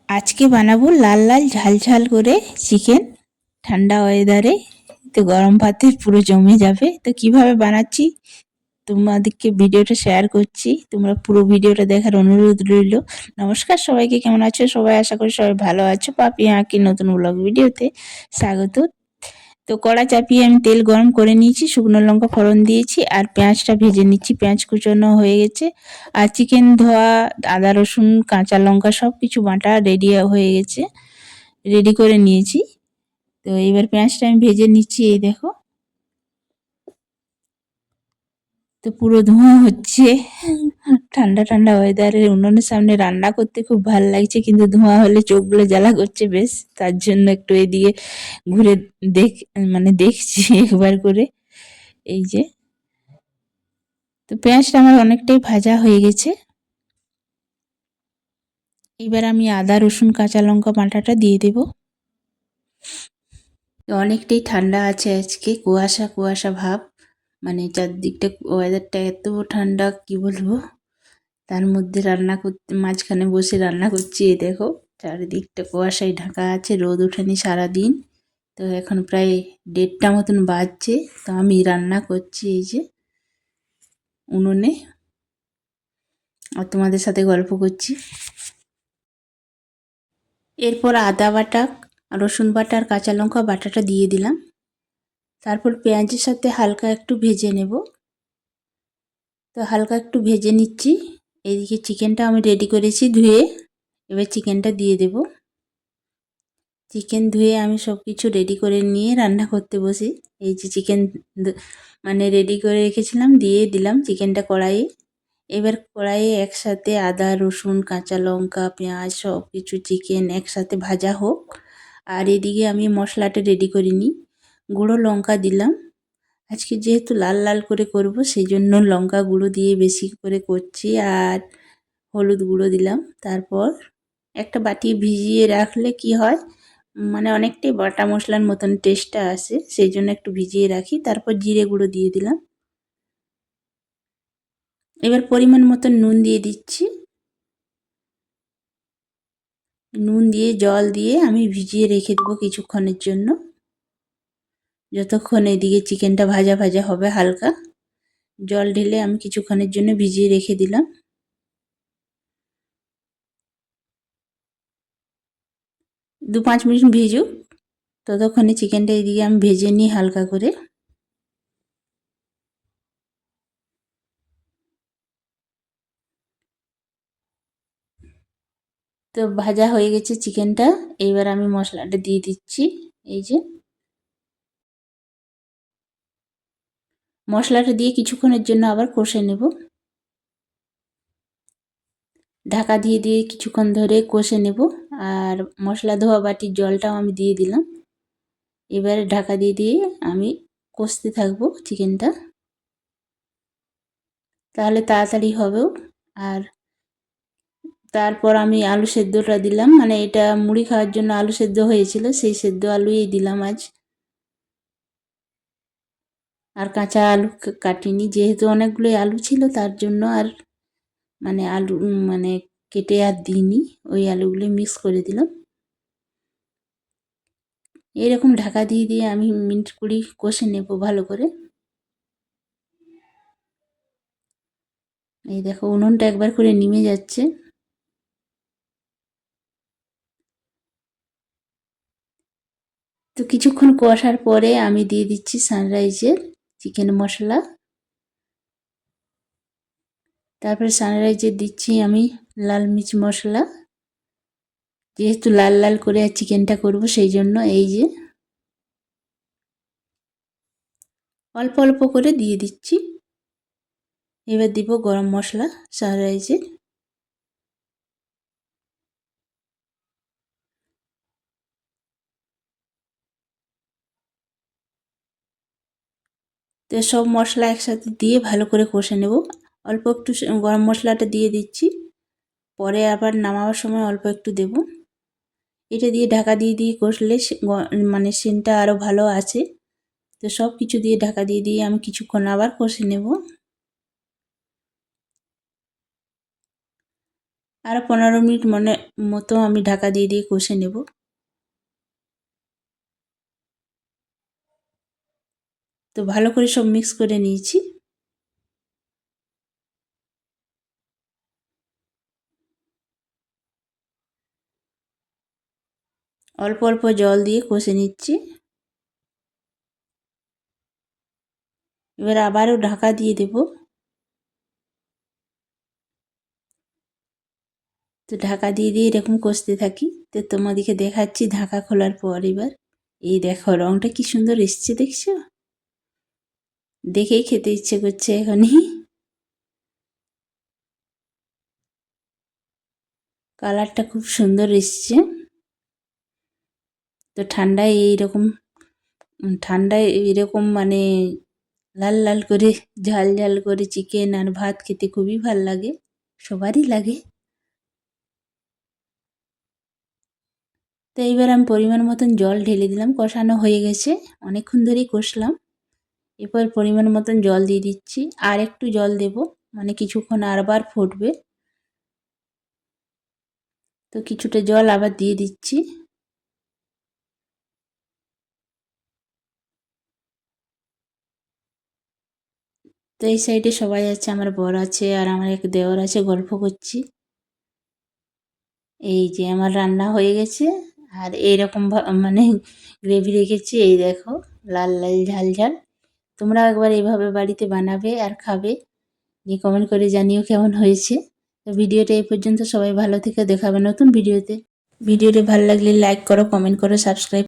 আজকে বানাবো লাল লাল ঝাল ঝাল করে চিকেন। ঠান্ডা ওয়েদারে তো গরম ভাতে পুরো জমে যাবে। তো কিভাবে বানাচ্ছি তোমাদেরকে ভিডিওটা শেয়ার করছি, তোমরা পুরো ভিডিওটা দেখার অনুরোধ রইল। নমস্কার সবাইকে, কেমন আছো সবাই? আশা করি সবাই ভালো আছো। পাপি আঁকি নতুন ব্লগ ভিডিওতে স্বাগত। তো কড়া চাপিয়ে আমি তেল গরম করে নিয়েছি, শুকনো লঙ্কা ফোড়ন দিয়েছি আর পেঁয়াজটা ভেজে নিচ্ছি। পেঁয়াজ কুচোনো হয়ে গেছে আর চিকেন ধোয়া, আদা রসুন কাঁচা লঙ্কা সব কিছু বাটা রেডি হয়ে গেছে, রেডি করে নিয়েছি। তো এবার পেঁয়াজটা আমি ভেজে নিচ্ছি। এই দেখো, তো পুরো ধোঁয়া হচ্ছে। ঠান্ডা ঠান্ডা ওয়েদারে উনুনের সামনে রান্না করতে খুব ভালো লাগছে, কিন্তু ধোঁয়া হলে চোখগুলো জ্বালা করছে বেশ। তার জন্য একটু এদিকে ঘুরে দেখ দেখছি একবার করে। এই যে, তো পেঁয়াজটা আমার অনেকটাই ভাজা হয়ে গেছে। এবার আমি আদা রসুন কাঁচা লঙ্কা বাটাটা দিয়ে দেব। অনেকটাই ঠান্ডা আছে আজকে, কুয়াশা কুয়াশা ভাব, চারদিকটা ওয়েদারটা এত ঠান্ডা কি বলবো। তার মধ্যে রান্না করতে, মাঝখানে বসে রান্না করছি। এই দেখো, চারিদিকটা কুয়াশায় ঢাকা আছে, রোদ ওঠেনি সারাদিন। তো এখন প্রায় 1:30 মতন বাজছে। তো আমি রান্না করছি এই যে উনুনে, আর তোমাদের সাথে গল্প করছি। এরপর আদা বাটা, রসুন বাটা আর কাঁচা লঙ্কা বাটাটা দিয়ে দিলাম। তারপর পেঁয়াজের সাথে হালকা একটু ভেজে নেব। তো হালকা একটু ভেজে নিচ্ছি। এইদিকে চিকেনটা আমি রেডি করেছি ধুয়ে, এবার চিকেনটা দিয়ে দেব। চিকেন ধুয়ে আমি সব কিছু রেডি করে নিয়ে রান্না করতে বসি। এই যে চিকেন রেডি করে রেখেছিলাম, দিয়ে দিলাম চিকেনটা কড়াইয়ে। এবার কড়াইয়ে একসাথে আদা রসুন কাঁচা লঙ্কা পেঁয়াজ সব কিছু চিকেন একসাথে ভাজা হোক। আর এদিকে আমি মশলাটা রেডি করে নিই। গুঁড়ো লঙ্কা দিলাম, আজকে যেহেতু লাল লাল করে করব সেই জন্য লঙ্কা গুঁড়ো দিয়ে বেশি করে করছি। আর হলুদ গুঁড়ো দিলাম। তারপর একটা বাটি ভিজিয়ে রাখলে কি হয়, অনেকটাই বাটা মশলার মতন টেস্টটা আসে, সেই জন্য একটু ভিজিয়ে রাখি। তারপর জিরে গুঁড়ো দিয়ে দিলাম। এবার পরিমাণ মতন নুন দিয়ে দিচ্ছি। নুন দিয়ে জল দিয়ে আমি ভিজিয়ে রেখে দেবো কিছুক্ষণের জন্য, যতক্ষণ এদিকে চিকেনটা ভাজা ভাজা হবে। হালকা জল ঢেলে আমি কিছুক্ষণের জন্য ভিজিয়ে রেখে দিলাম। 2-5 মিনিট ভিজুক, ততক্ষণে চিকেনটা এদিকে আমি ভেজে নিই হালকা করে। তো ভাজা হয়ে গেছে চিকেনটা, এইবার আমি মশলাটা দিয়ে দিচ্ছি। এই যে মশলাটা দিয়ে কিছুক্ষণের জন্য আবার কষে নেব। ঢাকা দিয়ে দিয়ে কিছুক্ষণ ধরে কষে নেব। আর মশলা ধোয়া বাটির জলটাও আমি দিয়ে দিলাম। এবারে ঢাকা দিয়ে দিয়ে আমি কষতে থাকবো চিকেনটা, তাহলে তাড়াতাড়ি হবেও। আর তারপর আমি আলু সেদ্ধটা দিলাম, এটা মুড়ি খাওয়ার জন্য আলু সেদ্ধ হয়েছিল, সেই সেদ্ধ আলুই দিলাম আজ। আর কাঁচা আলু কাটিনি, যেহেতু অনেকগুলোই আলু ছিল তার জন্য। আর আলু কেটে আর দিইনি, ওই আলুগুলো মিক্স করে দিলাম। এরকম ঢাকা দিয়ে দিয়ে আমি মিনিট 20 কষে নেব ভালো করে। এই দেখো, উনুনটা একবার করে নিমে যাচ্ছে। তো কিছুক্ষণ কষার পরে আমি দিয়ে দিচ্ছি সানরাইজের চিকেন মশলা। তারপরে সানরাইজের দিচ্ছি আমি লাল মির্চ মশলা, যেহেতু লাল লাল করে আর চিকেনটা করব সেই জন্য। এই যে অল্প অল্প করে দিয়ে দিচ্ছি। এবার দিব গরম মশলা সানরাইজের। তো সব মশলা একসাথে দিয়ে ভালো করে কষে নেব। অল্প একটু গরম মশলাটা দিয়ে দিচ্ছি, পরে আবার নামাবার সময় অল্প একটু দেব। এটা দিয়ে ঢাকা দিয়ে দিয়ে কষলে সেন্টটা আরও ভালো আছে। তো সব কিছু দিয়ে ঢাকা দিয়ে দিয়ে আমি কিছুক্ষণ আবার কষে নেব। আরও 15 মিনিট মতো আমি ঢাকা দিয়ে দিয়ে কষে নেব। তো ভালো করে সব মিক্স করে নিয়েছি। অল্প অল্প জল দিয়ে কষে নিচ্ছি। এবার আবারও ঢাকা দিয়ে দেব। তো ঢাকা দিয়ে দিয়ে এরকম কষতে থাকি। তো তোমাদেরকে দেখাচ্ছি ঢাকা খোলার পর। এবার এই দেখো রঙটা কি সুন্দর এসছে, দেখছো? দেখেই খেতে ইচ্ছে করছে এখনই। কালারটা খুব সুন্দর এসছে। তো ঠান্ডায় এইরকম মানে লাল লাল করে ঝাল ঝাল করে চিকেন আর ভাত খেতে খুবই ভাল লাগে, সবারই লাগে। তো এইবার আমি পরিমাণ মতন জল ঢেলে দিলাম। কষানো হয়ে গেছে, অনেকক্ষণ ধরেই কষলাম। এরপর পরিমাণ মতন জল দিয়ে দিচ্ছি। আর একটু জল দেব, মানে কিছুক্ষণ আবার ফুটবে। তো কিছুটা জল আবার দিয়ে দিচ্ছি। তো এই সাইডে সবাই আছে, আমার বর আছে আর আমার এক দেওর আছে, গল্প করছি। এই যে আমার রান্না হয়ে গেছে। আর এইরকম মানে গ্রেভি রেখেছি, এই দেখো লাল লাল ঝাল ঝাল। তোমরা একবার এইভাবে বাড়িতে বানাবে আর খাবে, নিয়ে কমেন্ট করে জানিও কেমন হয়েছে। তো ভিডিওটা এই পর্যন্ত, সবাই ভালো থেকে দেখাবে নতুন ভিডিওতে। ভিডিওটি ভালো লাগলে লাইক করো, কমেন্ট করো, সাবস্ক্রাইব